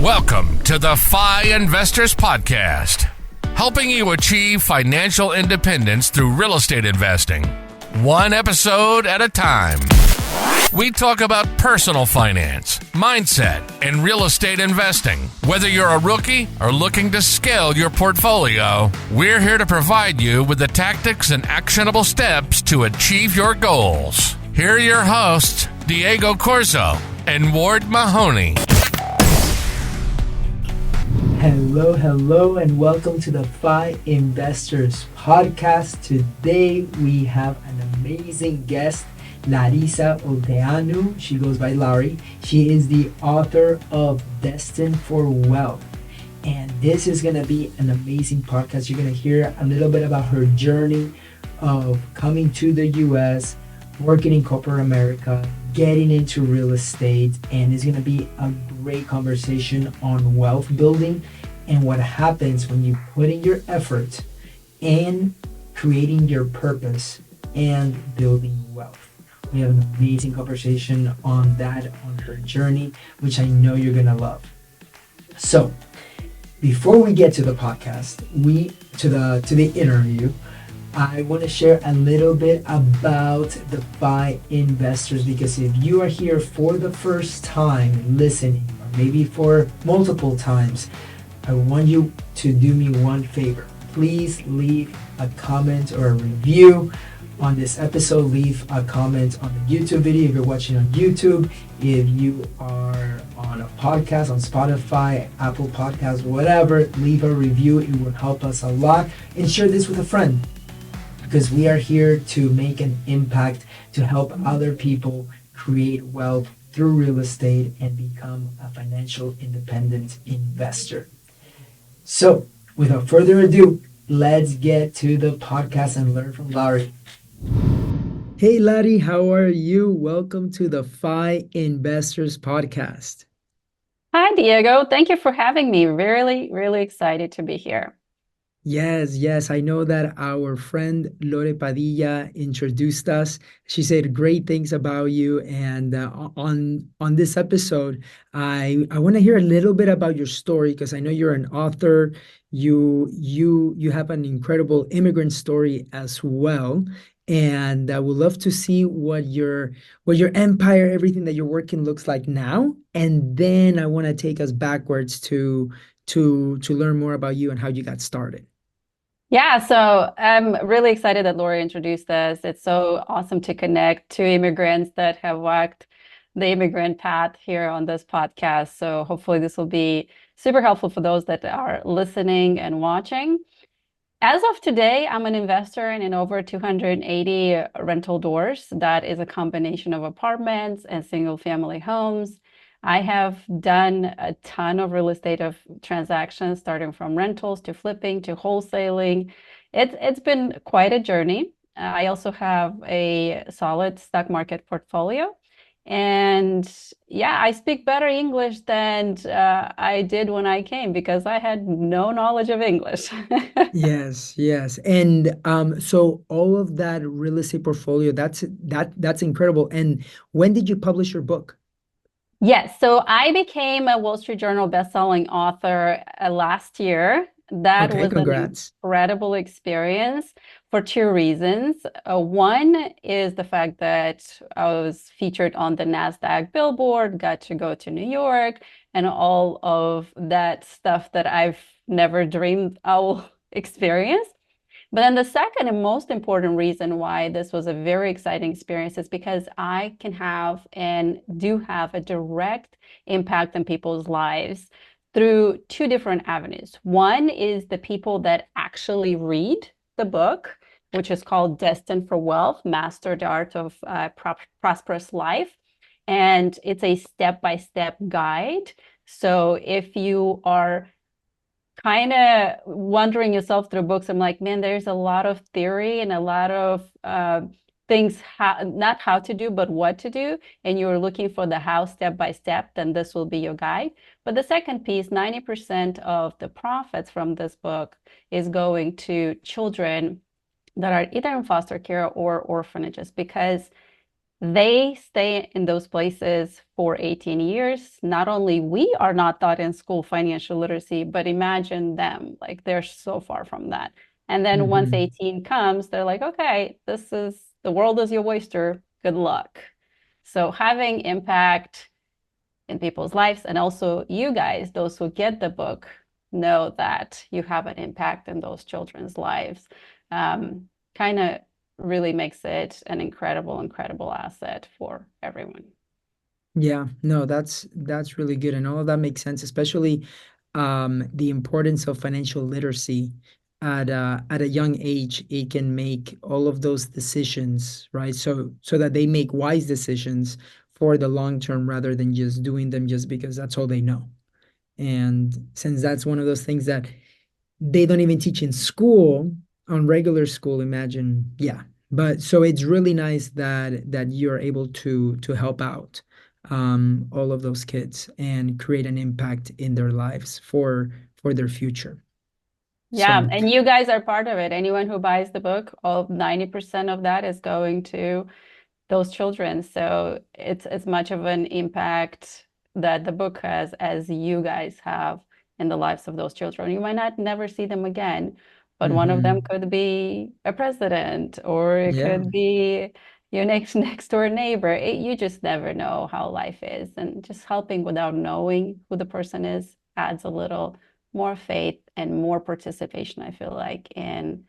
Welcome to the FI Investors Podcast, helping you achieve financial independence through real estate investing, one episode at a time. We talk about personal finance, mindset, and real estate investing. Whether you're a rookie or looking to scale your portfolio, we're here to provide you with the tactics and actionable steps to achieve your goals. Here are your hosts, Diego Corzo and Ward Mahoney. Hello, and welcome to the FI Investors Podcast. Today we have an amazing guest, Larisa Olteanu. She goes by Larry. She is the author of Destined for Wealth. And this is going to be an amazing podcast. You're going to hear a little bit about her journey of coming to the U.S., working in corporate America, getting into real estate, and it's going to be a great conversation on wealth building and what happens when you put in your effort in creating your purpose and building wealth. We have an amazing conversation on that, on her journey, which I know you're going to love. So before we get to the podcast, to the interview, I want to share a little bit about the FI Investors, because if you are here for the first time listening, or maybe for multiple times, I want you to do me one favor. Please leave a comment or a review on this episode. Leave a comment on the YouTube video if you're watching on YouTube. If you are on a podcast, on Spotify, Apple Podcasts, whatever, leave a review. It will help us a lot. And share this with a friend, because we are here to make an impact, to help other people create wealth through real estate and become a financial independent investor. So, without further ado, let's get to the podcast and learn from Larry. Hey, Larry, how are you? Welcome to the FI Investors Podcast. Hi, Diego. Thank you for having me. Really excited to be here. Yes. I know that our friend Lore Padilla introduced us. She said great things about you. And on this episode, I want to hear a little bit about your story, because I know you're an author. You have an incredible immigrant story as well. And I would love to see what your empire, everything that you're working looks like now. And then I want to take us backwards to learn more about you and how you got started. Yeah, so I'm really excited that Lori introduced us. It's so awesome to connect to immigrants that have walked the immigrant path here on this podcast. So hopefully this will be super helpful for those that are listening and watching. As of today, I'm an investor in over 280 rental doors. That is a combination of apartments and single family homes. I have done a ton of real estate transactions, starting from rentals to flipping to wholesaling. It's been quite a journey. I also have a solid stock market portfolio. And yeah, I speak better English than I did when I came, because I had no knowledge of English. Yes. And so all of that real estate portfolio, that's incredible. And when did you publish your book? Yes, so I became a Wall Street Journal bestselling author last year. That Okay, was congrats. an incredible experience for two reasons. One is the fact that I was featured on the NASDAQ billboard, got to go to New York, and all of that stuff that I've never dreamed I will experience. But then the second and most important reason why this was a very exciting experience is because I can have and do have a direct impact on people's lives through two different avenues. One is the people that actually read the book, which is called Destined for Wealth, Master the Art of Prosperous Life. And it's a step-by-step guide. So if you are kind of wandering yourself through books, I'm like, man, there's a lot of theory and a lot of things, not how to do, but what to do. And you're looking for the how step by step, then this will be your guide. But the second piece, 90% of the profits from this book is going to children that are either in foster care or orphanages, because they stay in those places for 18 years. Not only we are not taught in school financial literacy, but imagine them, like they're so far from that. And then once Hmm. 18 comes, they're like, okay, this is the world is your oyster. Good luck. So having impact in people's lives, and also you guys, those who get the book, know that you have an impact in those children's lives. Kind of really makes it an incredible, incredible asset for everyone. Yeah, no, that's really good, and all of that makes sense, especially the importance of financial literacy at a young age. It can make all of those decisions, right? So that they make wise decisions for the long term rather than just doing them just because that's all they know. And since that's one of those things that they don't even teach in school, on regular school, imagine, yeah. But so it's really nice that you're able to help out all of those kids and create an impact in their lives for their future. Yeah, So and you guys are part of it. Anyone who buys the book, all 90% of that is going to those children. So it's as much of an impact that the book has as you guys have in the lives of those children. You might not never see them again, but one of them mhm. could be a president, or it Yeah, could be your next door neighbor. You just never know how life is, and just helping without knowing who the person is adds a little more faith and more participation, I feel like, in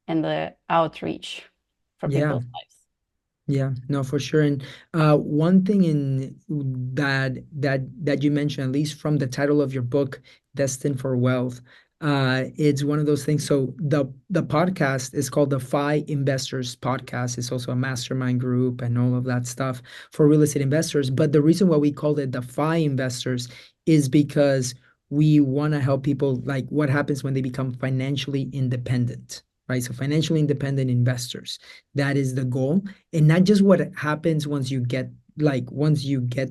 the outreach for yeah. people's lives. Yeah, no, for sure. And one thing in that you mentioned, at least from the title of your book, Destined for Wealth, it's one of those things. So the podcast is called the FI Investors Podcast. It's also a mastermind group and all of that stuff for real estate investors. But the reason why we called it the FI Investors is because we want to help people, like what happens when they become financially independent, right? So financially independent investors. That is the goal, and not just what happens once you get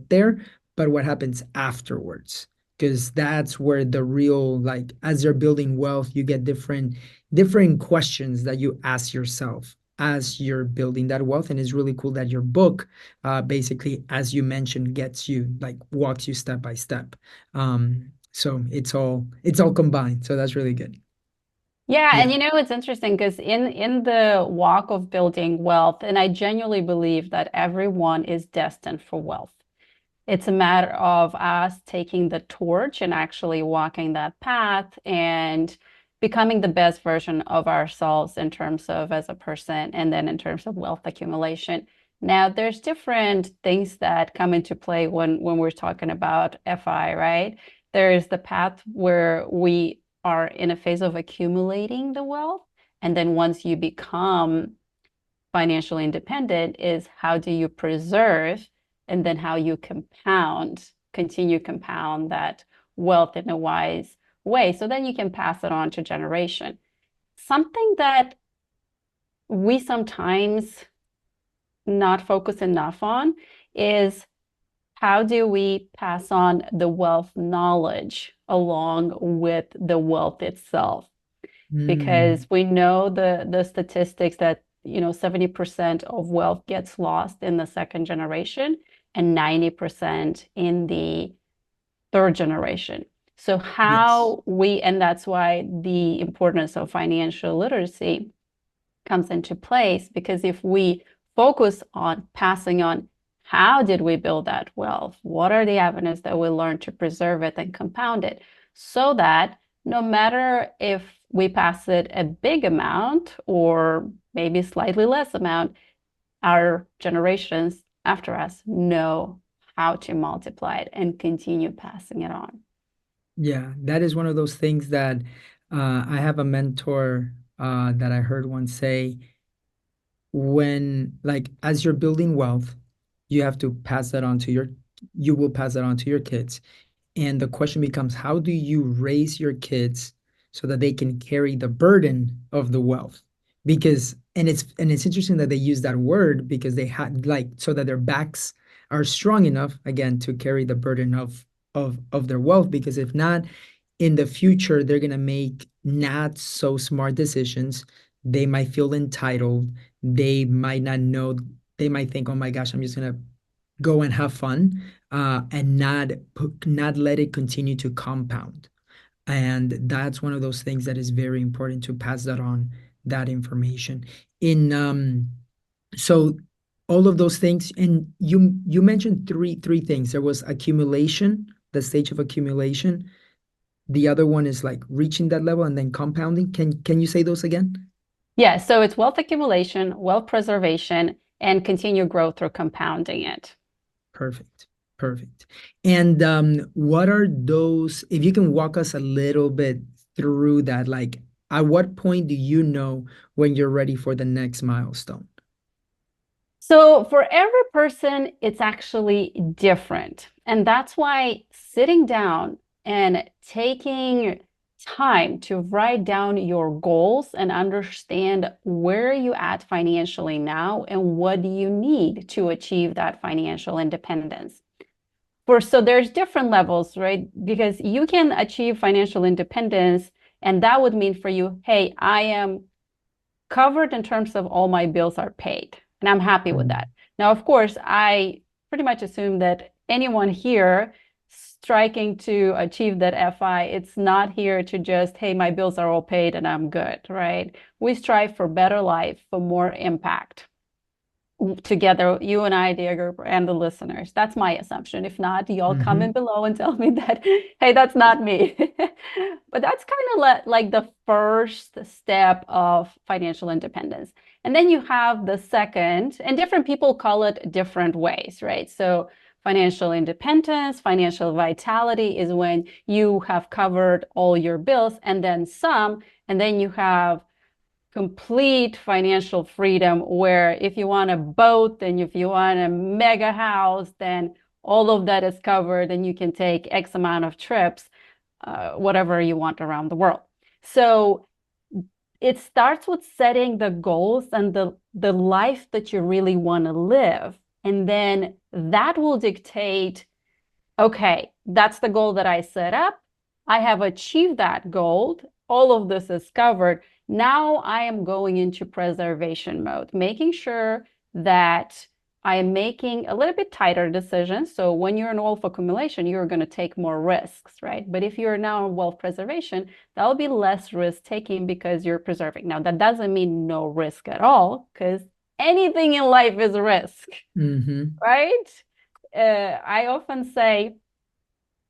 there, but what happens afterwards, because that's where the real, like, as they're building wealth, you get different questions that you ask yourself as you're building that wealth. And it's really cool that your book, basically, as you mentioned, gets you, like, walks you step by step. So it's all combined, so that's really good. Yeah, and Yeah. it's interesting because in the walk of building wealth, and I genuinely believe that everyone is destined for wealth. It's a matter of us taking the torch and actually walking that path and becoming the best version of ourselves in terms of as a person and then in terms of wealth accumulation. Now, there's different things that come into play when we're talking about FI, right? There's the path where we are in a phase of accumulating the wealth. And then once you become financially independent is how do you preserve and then how you continue compound that wealth in a wise way. So then you can pass it on to generation. Something that we sometimes not focus enough on is how do we pass on the wealth knowledge along with the wealth itself? Because Mm, we know the statistics that 70% of wealth gets lost in the second generation and 90% in the third generation. So yes. and that's why the importance of financial literacy comes into place, because if we focus on passing on how did we build that wealth, what are the avenues that we learn to preserve it and compound it, so that no matter if we pass it a big amount or maybe slightly less amount, our generations after us know how to multiply it and continue passing it on. Yeah, that is one of those things that I have a mentor that I heard once say, when, like, as you're building wealth, you have to pass that on to you will pass that on to your kids. And the question becomes, how do you raise your kids so that they can carry the burden of the wealth? Because, and it's interesting that they use that word, because they had, like, so that their backs are strong enough, again, to carry the burden of their wealth. Because if not, in the future, they're gonna make not so smart decisions. They might feel entitled. They might not know they might think, oh my gosh, I'm just gonna go and have fun, and not let it continue to compound. And that's one of those things that is very important to pass that on, that information. In so all of those things, and you mentioned three things. There was accumulation, the stage of accumulation. The other one is like reaching that level and then compounding. Can you say those again? Yeah, so it's wealth accumulation, wealth preservation, and continued growth through compounding it. Perfect. Perfect. And what are those, if you can walk us a little bit through that, like at what point do you know when you're ready for the next milestone? So for every person, it's actually different. And that's why sitting down and taking time to write down your goals and understand where you at financially now and what do you need to achieve that financial independence. So there's different levels, right? Because you can achieve financial independence, and that would mean for you, hey, I am covered in terms of all my bills are paid, and I'm happy with that. Now, of course, I pretty much assume that anyone here striking to achieve that FI, it's not here to just, hey, my bills are all paid and I'm good, right? We strive for better life, for more impact together, you and I, Diego, and the listeners. That's my assumption. If not, y'all comment below and tell me that, hey, that's not me. But that's kind of like the first step of financial independence. And then you have the second, and different people call it different ways, right? So financial independence, financial vitality is when you have covered all your bills and then some, and then you have complete financial freedom where if you want a boat and if you want a mega house, then all of that is covered and you can take X amount of trips, whatever you want around the world. So it starts with setting the goals and the life that you really want to live. And then that will dictate, okay, that's the goal that I set up. I have achieved that goal. All of this is covered. Now I am going into preservation mode, making sure that I am making a little bit tighter decisions. So when you're in wealth accumulation, you're going to take more risks, right? But if you're now in wealth preservation, that'll be less risk taking because you're preserving. Now, that doesn't mean no risk at all, because anything in life is a risk, right? I often say,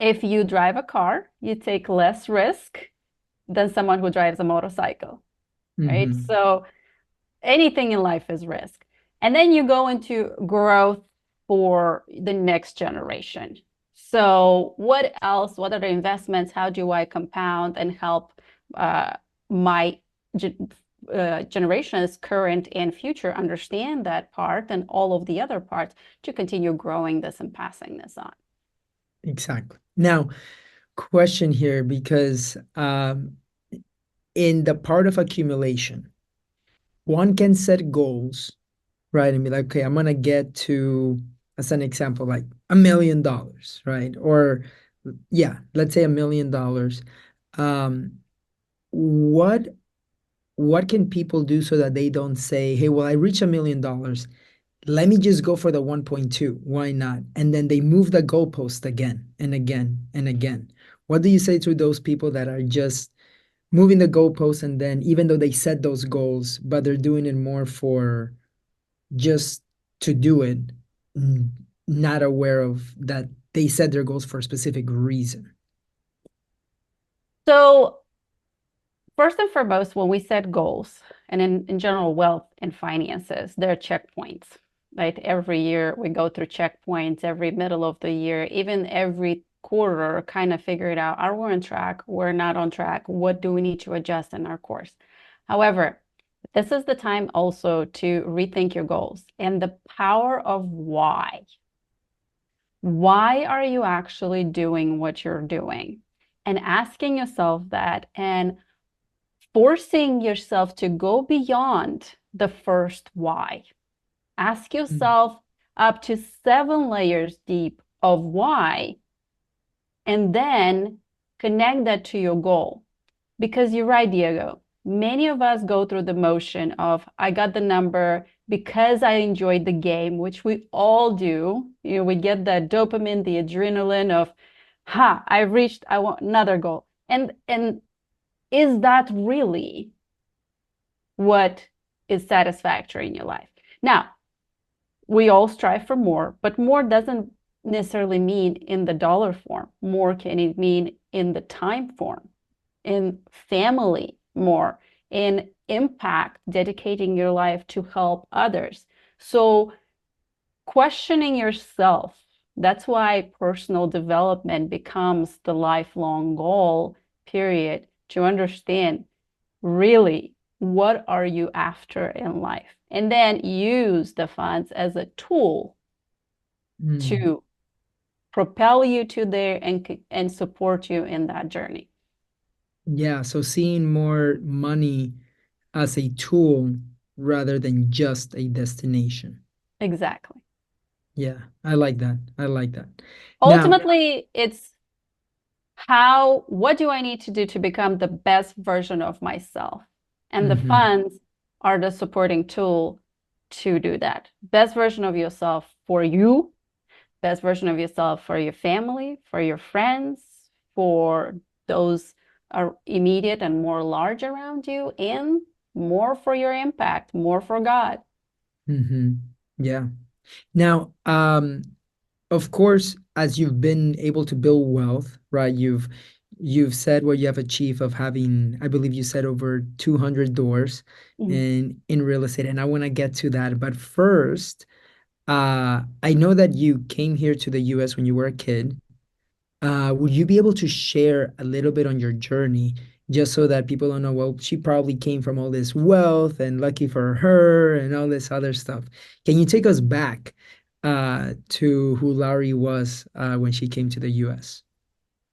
if you drive a car, you take less risk than someone who drives a motorcycle, right? So anything in life is risk. And then you go into growth for the next generation. So what else? What are the investments? How do I compound and help my generations, current and future, understand that part and all of the other parts to continue growing this and passing this on? Exactly. Now, question here, because in the part of accumulation, one can set goals, right? And be like, okay, I'm gonna get to, as an example, like $1 million, right? Or yeah, let's say $1 million. What what can people do so that they don't say, hey, well, I reach $1 million. Let me just go for the 1.2. Why not? And then they move the goalpost again and again and again. What do you say to those people that are just moving the goalpost, and then even though they set those goals, but they're doing it more for just to do it, not aware of that they set their goals for a specific reason? So first and foremost, when we set goals, and in general, wealth and finances, there are checkpoints, right? Every year we go through checkpoints, every middle of the year, even every quarter, kind of figure it out. Are we on track? We're not on track. What do we need to adjust in our course? However, this is the time also to rethink your goals and the power of why. Why are you actually doing what you're doing? And asking yourself that and forcing yourself to go beyond the first why. Ask yourself up to 7 layers deep of why, and then connect that to your goal. Because you're right, Diego, many of us go through the motion of, I got the number because I enjoyed the game, which we all do. We get that dopamine, the adrenaline of, I want another goal. And is that really what is satisfactory in your life? Now, we all strive for more, but more doesn't necessarily mean in the dollar form. More can it mean in the time form, in family more, in impact, dedicating your life to help others. So questioning yourself, that's why personal development becomes the lifelong goal, period, to understand really what are you after in life, and then use the funds as a tool Mm. to propel you to there and support you in that journey. Yeah, so seeing more money as a tool rather than just a destination. Exactly. Yeah, I like that. I like that. Now, Ultimately, it's what do I need to do to become the best version of myself? And the mhm, funds are the supporting tool to do that. Best version of yourself for you, best version of yourself for your family, for your friends, for those are immediate and more large around you, and more for your impact, more for God. mhm, yeah. Now, of course, as you've been able to build wealth, right? You've said what you have achieved of having, I believe you said over 200 doors Mhm. in real estate, and I want to get to that. But first, I know that you came here to the US when you were a kid. Would you be able to share a little bit on your journey, just so that people don't know, well, she probably came from all this wealth and lucky for her and all this other stuff. Can you take us back to who Larry was when she came to the US?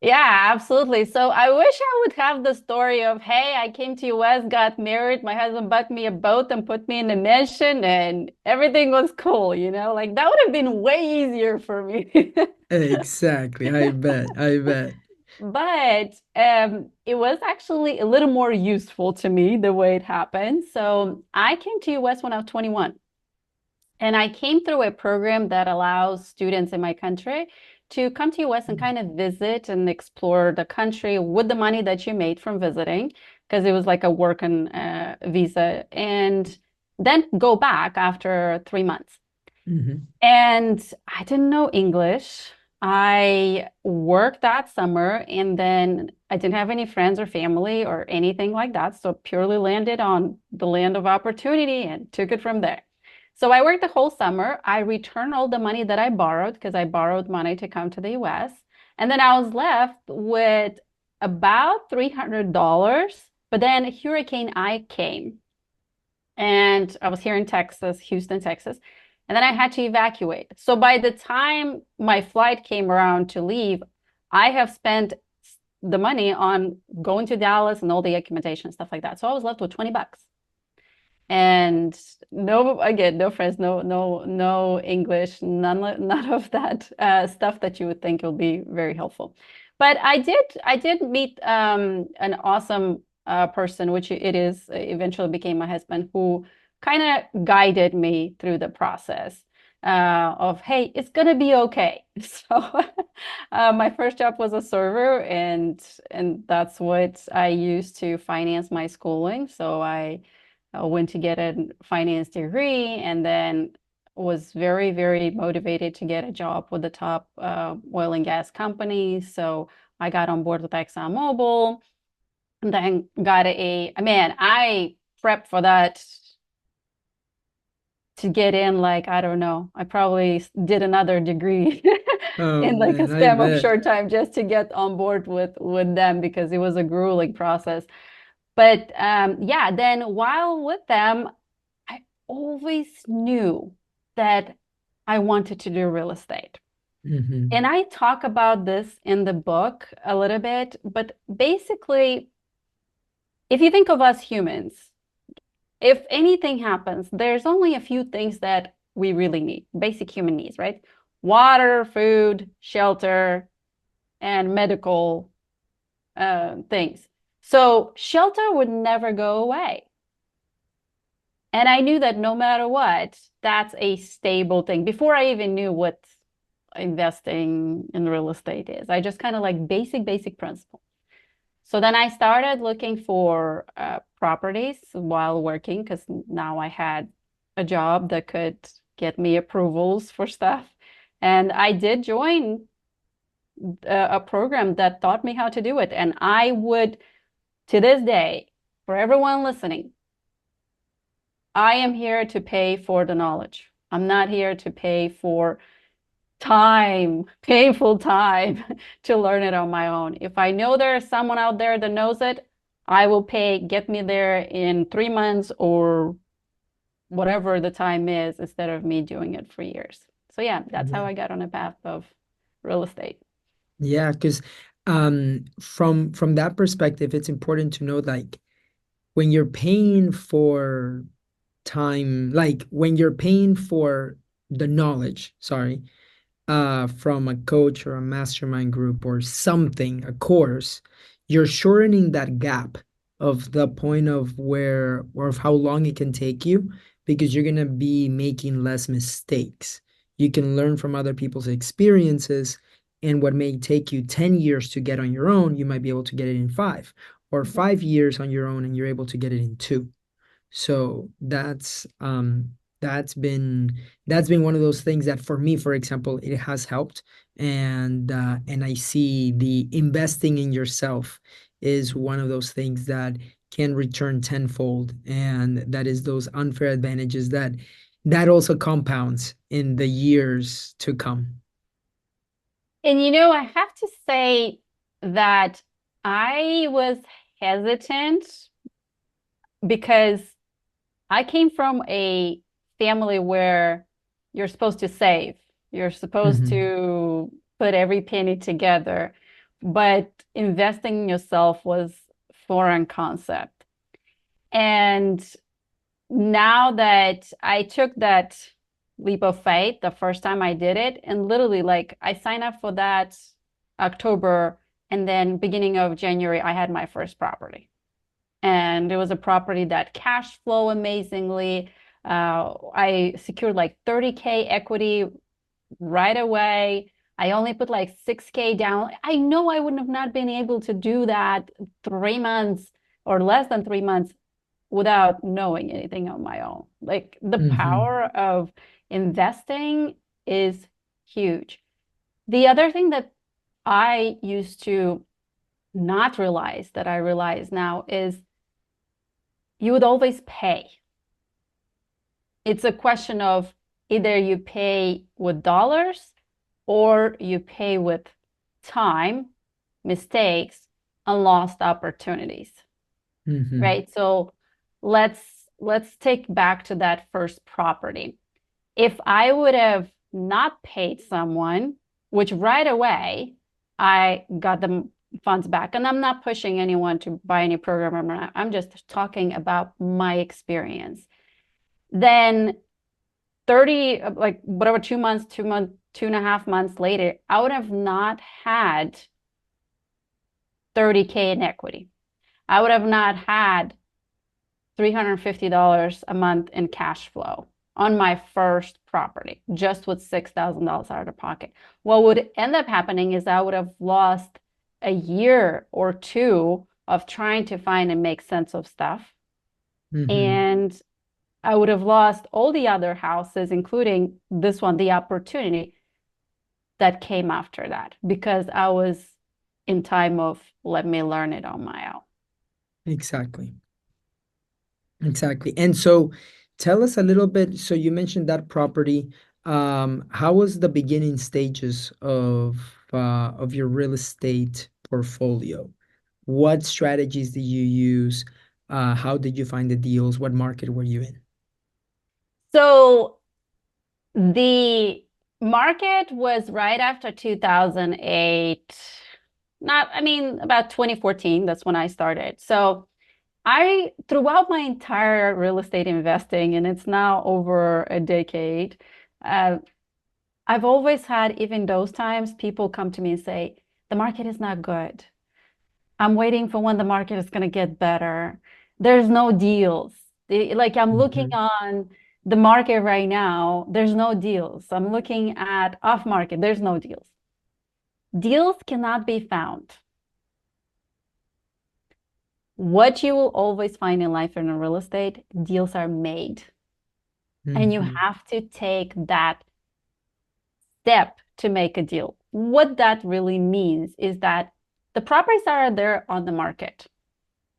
Yeah, absolutely. So I wish I would have the story of, hey, I came to US, got married, my husband bought me a boat and put me in a mansion and everything was cool, Like that would have been way easier for me. Exactly. I bet. I bet. But it was actually a little more useful to me the way it happened. So I came to US when I was 21. And I came through a program that allows students in my country to come to US and kind of visit and explore the country with the money that you made from visiting, because it was like a work and visa, and then go back after 3 months. Hmm. And I didn't know English. I worked that summer and then I didn't have any friends or family or anything like that. So purely landed on the land of opportunity and took it from there. So I worked the whole summer. I returned all the money that I borrowed because I borrowed money to come to the US. And then I was left with about $300. But then Hurricane I came and I was here in Texas, Houston, Texas. And then I had to evacuate. So by the time my flight came around to leave, I have spent the money on going to Dallas and all the accommodation, stuff like that. So I was left with $20. And no, again, no friends, no English, none of that stuff that you would think will be very helpful. But I did meet an awesome person, which it is eventually became my husband, who kind of guided me through the process of, hey, it's gonna be okay. So my first job was a server, and that's what I used to finance my schooling. So I went to get a finance degree and then was very, very motivated to get a job with the top oil and gas company. So I got on board with ExxonMobil and then got man, I prepped for that to get in, like, I don't know, I probably did another degree Oh in like a man, I span of bet. short time just to get on board with them because it was a grueling process. But yeah, then while with them, I always knew that I wanted to do real estate. And Hmm. I talk about this in the book a little bit, but basically, if you think of us humans, if anything happens, there's only a few things that we really need, basic human needs, right? Water, food, shelter, and medical things. So shelter would never go away. And I knew that no matter what, that's a stable thing. Before I even knew what investing in real estate is, I just kind of like basic principle. So then I started looking for properties while working because now I had a job that could get me approvals for stuff. And I did join a program that taught me how to do it. And I would, to this day, for everyone listening, I am here to pay for the knowledge. I'm not here to pay for time, painful time to learn it on my own. If I know there's someone out there that knows it, I will pay, get me there in 3 months or whatever the time is instead of me doing it for years. So yeah, that's how Yeah. I got on a path of real estate. Yeah, because from that perspective, it's important to know like when you're paying for time, like when you're paying for the knowledge, sorry, from a coach or a mastermind group or something, a course, you're shortening that gap of the point of where or of how long it can take you because you're going to be making less mistakes. You can learn from other people's experiences, and what may take you 10 years to get on your own, you might be able to get it in 5, or 5 years on your own, and you're able to get it in 2. So that's been that's been one of those things that for me, for example, it has helped. And I see the investing in yourself is one of those things that can return tenfold, and that is those unfair advantages that also compounds in the years to come. And you know, I have to say that I was hesitant because I came from a family where you're supposed to save, you're supposed Hmm. to put every penny together, but investing in yourself was foreign concept. And now that I took that leap of faith the first time I did it, and literally like I signed up for that October, and then beginning of January, I had my first property. And it was a property that cash flow amazingly. I secured like 30K equity right away. I only put like 6K down. I know I wouldn't have not been able to do that 3 months or less than 3 months without knowing anything on my own. Like the Hmm. power of investing is huge. The other thing that I used to not realize that I realize now is you would always pay. It's a question of either you pay with dollars or you pay with time, mistakes, and lost opportunities, Hmm. right? So let's let's take back to that first property. If I would have not paid someone, which right away I got the funds back, and I'm not pushing anyone to buy any program. I'm just talking about my experience. Then 30, like whatever, 2 months, 2 months, 2.5 months later, I would have not had 30K in equity. I would have not had $350 a month in cash flow on my first property, just with $6,000 out of pocket. What would end up happening is I would have lost a year or two of trying to find and make sense of stuff. Hmm. And I would have lost all the other houses, including this one, the opportunity that came after that, because I was in time of let me learn it on my own. Exactly. Exactly. And so tell us a little bit. So you mentioned that property. How was the beginning stages of your real estate portfolio? What strategies did you use? How did you find the deals? What market were you in? So the market was right after 2008. Not, I mean, about 2014, that's when I started. So I, throughout my entire real estate investing, and it's now over a decade, uh, I've always had, even those times, people come to me and say, the market is not good. I'm waiting for when the market is going to get better. There's no deals. Like I'm looking Mhm. on the market right now, there's no deals. I'm looking at off market, there's no deals. Deals cannot be found. What you will always find in life and in real estate, deals are made. And you Mhm. have to take that step to make a deal. What that really means is that the properties are there on the market.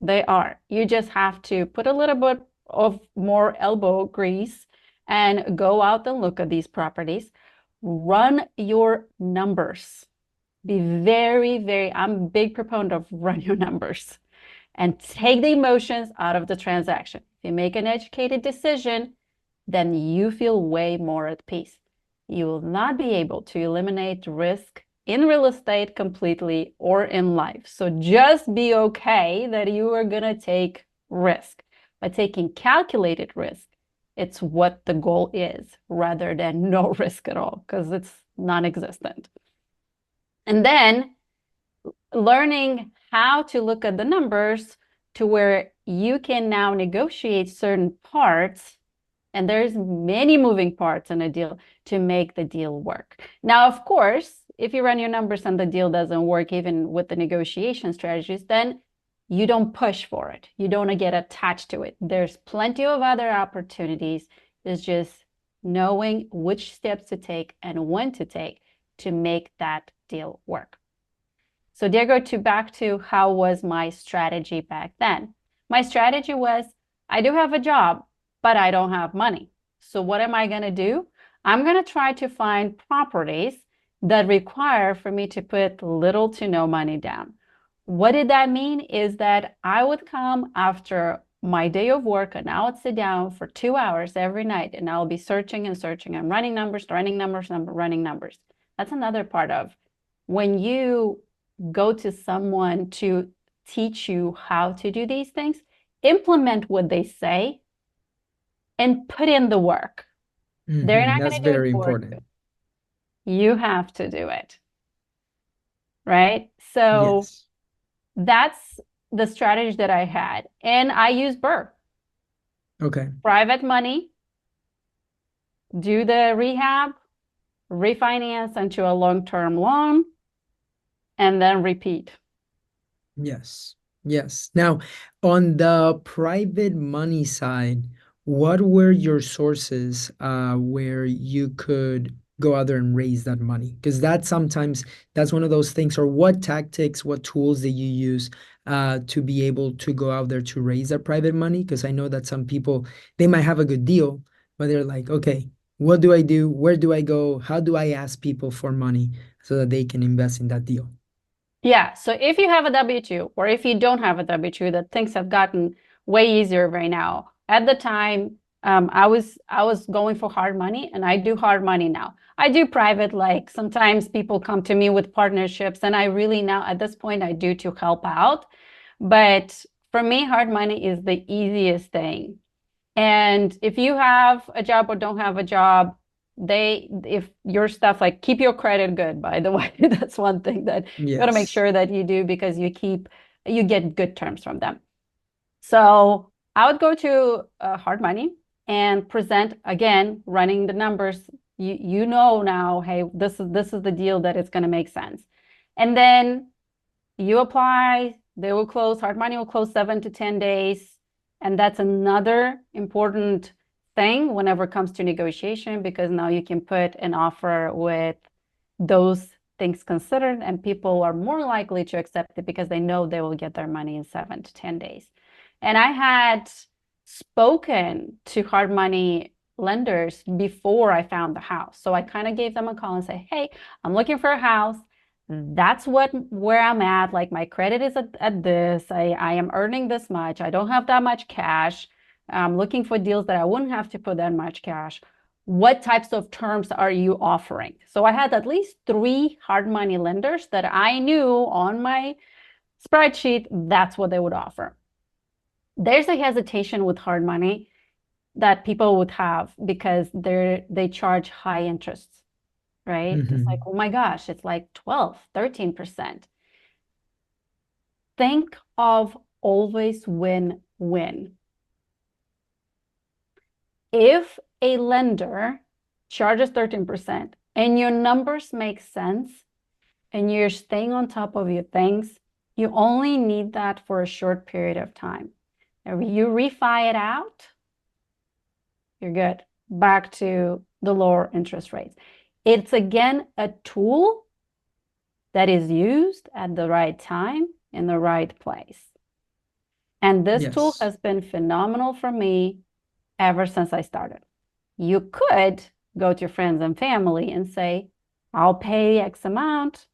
They are. You just have to put a little bit of more elbow grease and go out and look at these properties. Run your numbers. Be very, very, I'm a big proponent of run your numbers and take the emotions out of the transaction. If you make an educated decision, then you feel way more at peace. You will not be able to eliminate risk in real estate completely or in life. So just be okay that you are going to take risk. By taking calculated risk, it's what the goal is rather than no risk at all because it's non-existent. And then learning how to look at the numbers to where you can now negotiate certain parts, and there's many moving parts in a deal to make the deal work. Now, of course, if you run your numbers and the deal doesn't work, even with the negotiation strategies, then you don't push for it. You don't get attached to it. There's plenty of other opportunities. It's just knowing which steps to take and when to take to make that deal work. So Diego, to back to how was my strategy back then? My strategy was I do have a job, but I don't have money. So what am I going to do? I'm going to try to find properties that require for me to put little to no money down. What did that mean? Is that I would come after my day of work and I would sit down for 2 hours every night and I'll be searching and searching and running numbers, running numbers, running numbers. That's another part of when you go to someone to teach you how to do these things, implement what they say and put in the work. They're not That's going to do it very for important. you. You have to do it, right? So Yes. that's the strategy that I had. And I use Burr, Okay. private money, do the rehab, refinance into a long-term loan, and then repeat. Yes. Yes. Now, on the private money side, what were your sources where you could go out there and raise that money? Because that sometimes that's one of those things, or what tactics, what tools that you use to be able to go out there to raise that private money? Because I know that some people they might have a good deal, but they're like, okay, what do I do? Where do I go? How do I ask people for money so that they can invest in that deal? Yeah, so if you have a W-2 or if you don't have a W-2, that things have gotten way easier right now. At the time, I was going for hard money and I do hard money now. I do private, like sometimes people come to me with partnerships and I really now at this point I do to help out. But for me, hard money is the easiest thing. And if you have a job or don't have a job, if your stuff like keep your credit good, by the way, that's one thing that you got to make Yes. sure that you do because you get good terms from them. So I would go to hard money and present again, running the numbers. You know now, hey, this is the deal that it's going to make sense. And then you apply, they will close, hard money will close 7 to 10 days. And that's another important thing whenever it comes to negotiation, because now you can put an offer with those things considered, and people are more likely to accept it because they know they will get their money in 7 to 10 days. And I had spoken to hard money lenders before I found the house. So I kind of gave them a call and say, hey, I'm looking for a house. That's where I'm at. Like my credit is at this. I am earning this much. I don't have that much cash. I'm looking for deals that I wouldn't have to put that much cash. What types of terms are you offering? So I had at least 3 hard money lenders that I knew on my spreadsheet, that's what they would offer. There's a hesitation with hard money that people would have because they charge high interests, right? It's like, Hmm. oh my gosh, it's like 12, 13%. think of always win-win. If a lender charges 13% and your numbers make sense and you're staying on top of your things, you only need that for a short period of time. If you refi it out, you're good. Back to the lower interest rates. It's again a tool that is used at the right time in the right place. And this tool Yes. has been phenomenal for me ever since I started. You could go to friends and family and say, I'll pay X amount.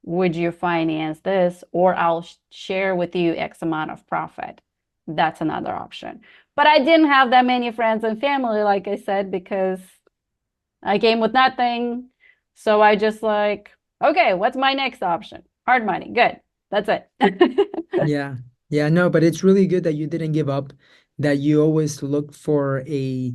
Would you finance this? Or I'll share with you X amount of profit. That's another option. But I didn't have that many friends and family, like I said, because I came with nothing. So I just like, okay, what's my next option? Hard money. Good. That's it. Yeah. Yeah, no, but it's really good that you didn't give up, that you always look for a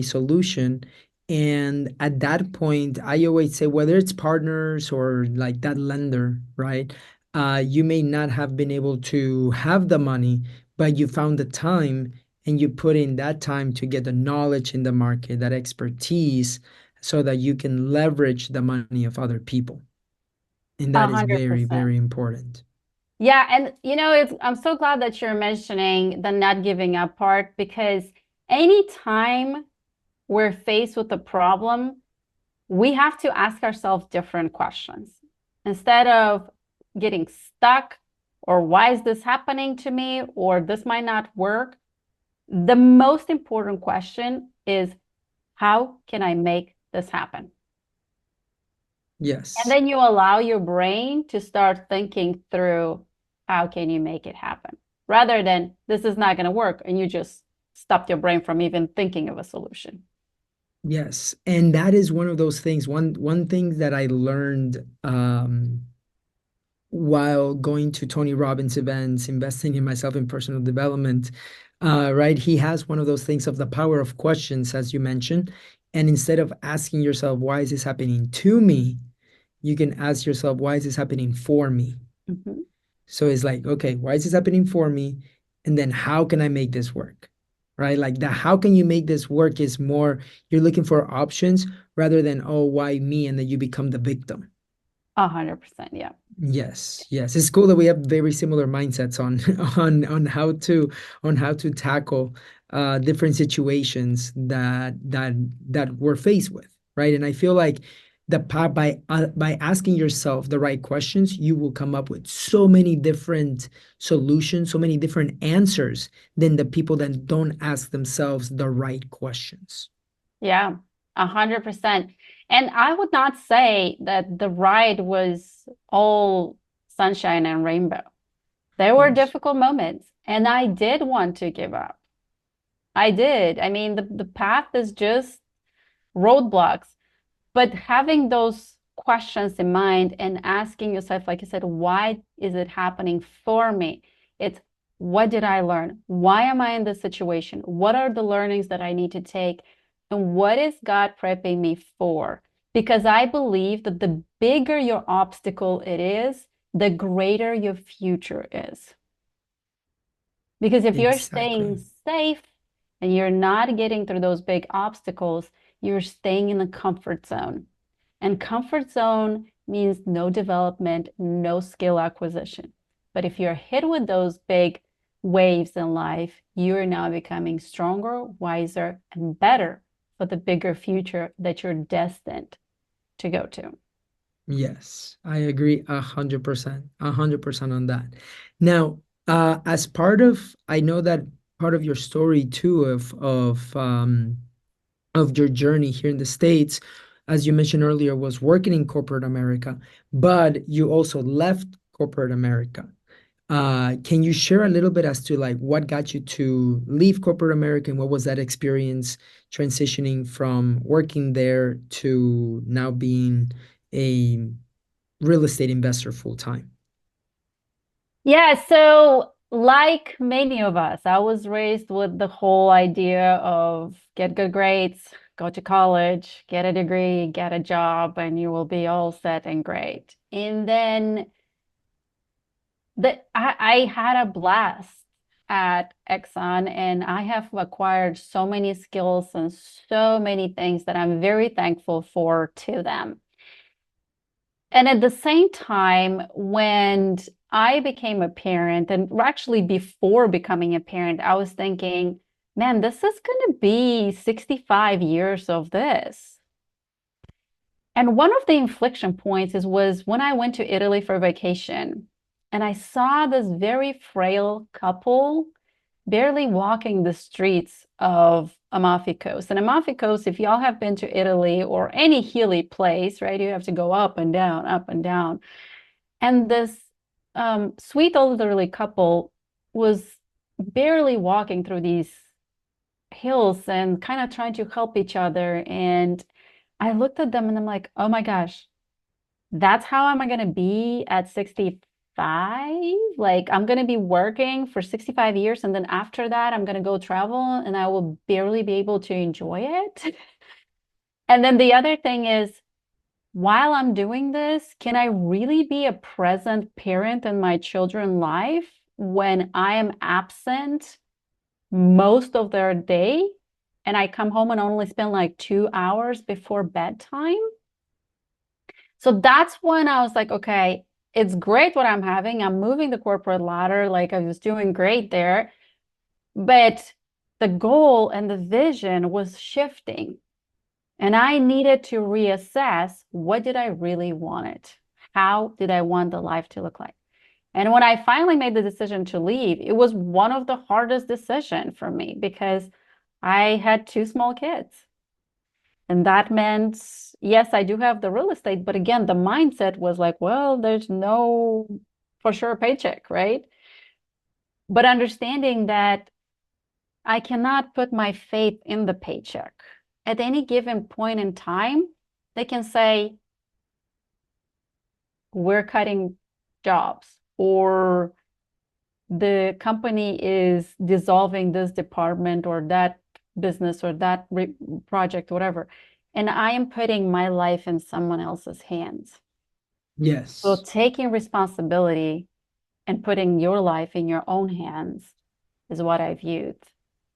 solution. And at that point, I always say whether it's partners or like that lender, right? You may not have been able to have the money, but you found the time and you put in that time to get the knowledge in the market, that expertise, so that you can leverage the money of other people. And A that is hundred very, percent. very important. Yeah, and I'm so glad that you're mentioning the not giving up part because anytime we're faced with a problem, we have to ask ourselves different questions. Instead of getting stuck or why is this happening to me or this might not work, the most important question is how can I make this happen? And Yes. then you allow your brain to start thinking through how can you make it happen rather than this is not going to work and you just stopped your brain from even thinking of a solution. Yes, and that is one of those things. One thing that I learned while going to Tony Robbins events, investing in myself in personal development, right? He has one of those things of the power of questions, as you mentioned. And instead of asking yourself, why is this happening to me? You can ask yourself, why is this happening for me? Mhm. So it's like, okay, why is this happening for me? And then how can I make this work? Right? Like the how can you make this work is more, you're looking for options rather than, oh, why me? And then you become the victim. 100%. Yeah. Yes, yes. It's cool that we have very similar mindsets on on how to tackle different situations that we're faced with, right? And I feel like by asking yourself the right questions, you will come up with so many different solutions, so many different answers than the people that don't ask themselves the right questions. Yeah. 100%. And I would not say that the ride was all sunshine and rainbow. Of There were course. difficult moments, and I did want to give up. I did. I mean, the path is just roadblocks. But having those questions in mind and asking yourself, like I said, why is it happening for me? It's what did I learn? Why am I in this situation? What are the learnings that I need to take? And what is God prepping me for? Because I believe that the bigger your obstacle it is, the greater your future is. Because if you're Exactly. staying safe and you're not getting through those big obstacles, you're staying in the comfort zone. And comfort zone means no development, no skill acquisition. But if you're hit with those big waves in life, you're now becoming stronger, wiser, and better for the bigger future that you're destined to go to. Yes, I agree 100%, 100% on that. Now, as part of, I know that part of your story too of your journey here in the States, as you mentioned earlier, was working in corporate America, but you also left corporate America. Can you share a little bit as to like what got you to leave corporate America and what was that experience transitioning from working there to now being a real estate investor full time? Yeah, so like many of us, I was raised with the whole idea of get good grades, go to college, get a degree, get a job, and you will be all set and great. And then I had a blast at Exxon, and I have acquired so many skills and so many things that I'm very thankful for to them. And at the same time, when I became a parent, and actually before becoming a parent, I was thinking, man, this is going to be 65 years of this. And one of the inflection points was when I went to Italy for vacation, and I saw this very frail couple barely walking the streets of Amalfi Coast. And Amalfi Coast, if y'all have been to Italy or any hilly place, right, you have to go up and down, up and down. And this sweet elderly couple was barely walking through these hills and kind of trying to help each other. And I looked at them and I'm like, oh my gosh, that's how am I going to be at 65? Like, I'm going to be working for 65 years, and then after that, I'm going to go travel and I will barely be able to enjoy it. And then the other thing is, while I'm doing this, can I really be a present parent in my children's life when I am absent most of their day and I come home and only spend like 2 hours before bedtime? So that's when I was like, okay, it's great what I'm having. I'm moving the corporate ladder, like I was doing great there. But the goal and the vision was shifting. And I needed to reassess, what did I really want it? How did I want the life to look like? And when I finally made the decision to leave, it was one of the hardest decisions for me because I had two small kids. And that meant, yes, I do have the real estate, but again, the mindset was like, well, there's no for sure paycheck, right? But understanding that I cannot put my faith in the paycheck. At any given point in time, they can say, we're cutting jobs, or the company is dissolving this department or that business or that project, whatever. And I am putting my life in someone else's hands. So Yes. taking responsibility and putting your life in your own hands is what I viewed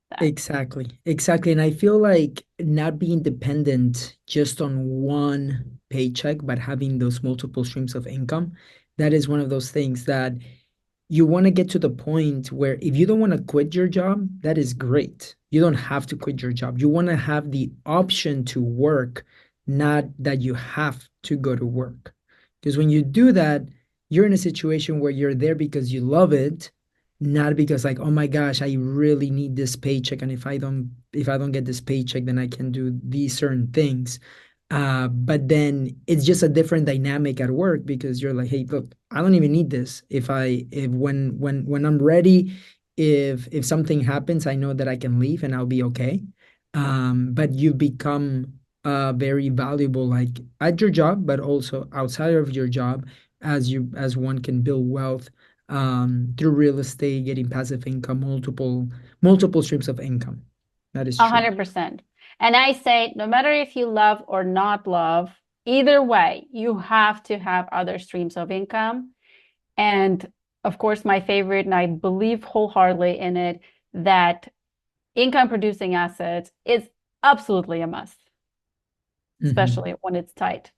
that. Exactly. Exactly. And I feel like not being dependent just on one paycheck, but having those multiple streams of income, that is one of those things that you want to get to the point where if you don't want to quit your job, that is great. You don't have to quit your job. You want to have the option to work, not that you have to go to work. Because when you do that, you're in a situation where you're there because you love it, not because like, oh my gosh, I really need this paycheck. And if I don't get this paycheck, then I can do these certain things. But then it's just a different dynamic at work because you're like, hey, look, I don't even need this. If when I'm ready, if something happens, I know that I can leave and I'll be okay. But you become very valuable, like at your job, but also outside of your job, as one can build wealth through real estate, getting passive income, multiple streams of income. That is true. 100%. And I say, no matter if you love or not love, either way, you have to have other streams of income. And of course, my favorite, and I believe wholeheartedly in it, that income producing assets is absolutely a must, Mhm. especially when it's tied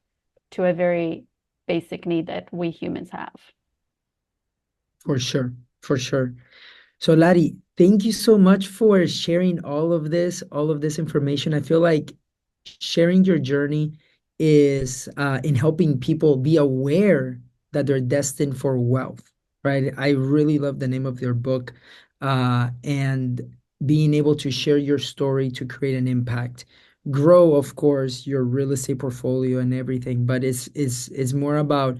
to a very basic need that we humans have. For sure. For sure. So, Larry, thank you so much for sharing all of this information. I feel like sharing your journey is in helping people be aware that they're destined for wealth, right? I really love the name of your book, and being able to share your story to create an impact. Grow, of course, your real estate portfolio and everything, but it's more about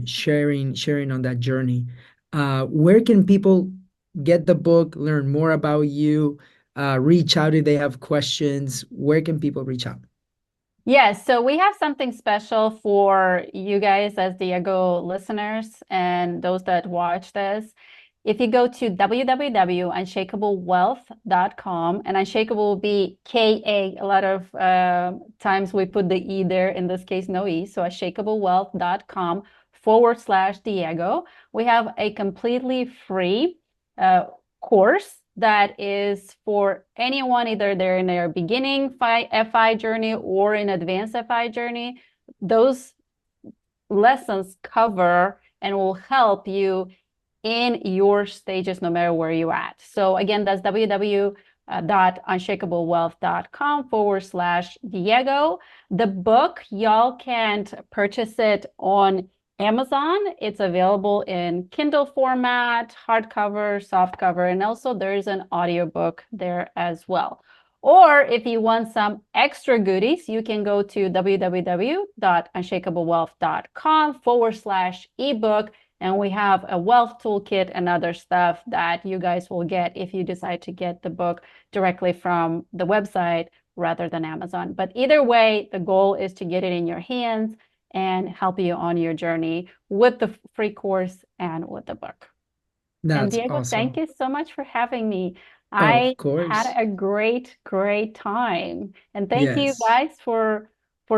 sharing on that journey. Where can people get the book, learn more about you, reach out if they have questions? Where can people reach out? Yes, so we have something special for you guys as Diego listeners and those that watch this. If you go to www.unshakablewealth.com, and unshakable will be KA, a lot of times we put the E there, in this case, no E, so unshakablewealth.com www.anshakable.com/Diego. We have a completely free course that is for anyone, either they're in their beginning FI journey or in advanced FI journey. Those lessons cover and will help you in your stages, no matter where you're at. So again, that's www.anshakablewealth.com/Diego. The book, y'all can purchase it on Amazon. It's available in Kindle format, hardcover, softcover, and also there's an audiobook there as well. Or if you want some extra goodies, you can go to www.anshakablewealth.com/ebook. And we have a wealth toolkit and other stuff that you guys will get if you decide to get the book directly from the website rather than Amazon. But either way, the goal is to get it in your hands and help you on your journey with the free course and with the book. And Diego, awesome. Thank you so much for having me. Of course. Had a great time. And thank you Yes. guys for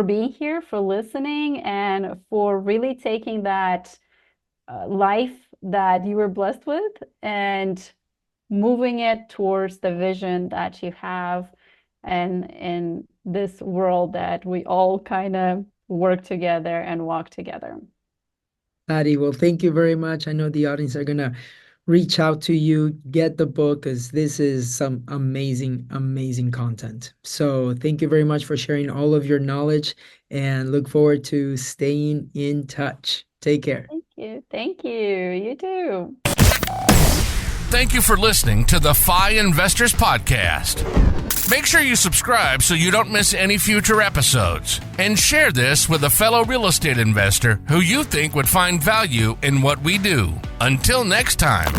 being here, for listening, and for really taking that life that you were blessed with and moving it towards the vision that you have, and in this world that we all kind of work together and walk together. Lari, well, thank you very much. I know the audience are going to reach out to you, get the book, because this is some amazing, amazing content. So thank you very much for sharing all of your knowledge, and look forward to staying in touch. Take care. Thank you. You too. Thank you for listening to the FI Investors Podcast. Make sure you subscribe so you don't miss any future episodes. And share this with a fellow real estate investor who you think would find value in what we do. Until next time.